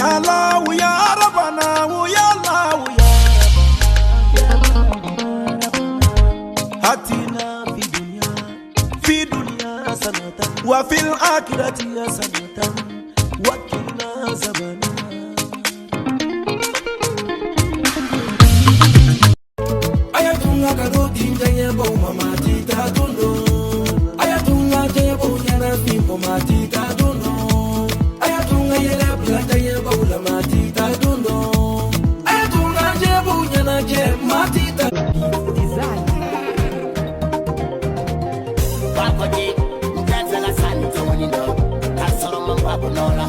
يا الله يا ربنا ويا الله يا ربنا هاتنا في دنيا سنة وفي الآخرة سنة وقنا زبنا ayatunga karoti ndenye bo mama tita tundo ayatunga jebo yana fimbo matita tundo ayatunga yele blata yebo la matita tundo ayatunga jebo yana je matita design bako de ndatsa la santo woni no kasoro mamba bonola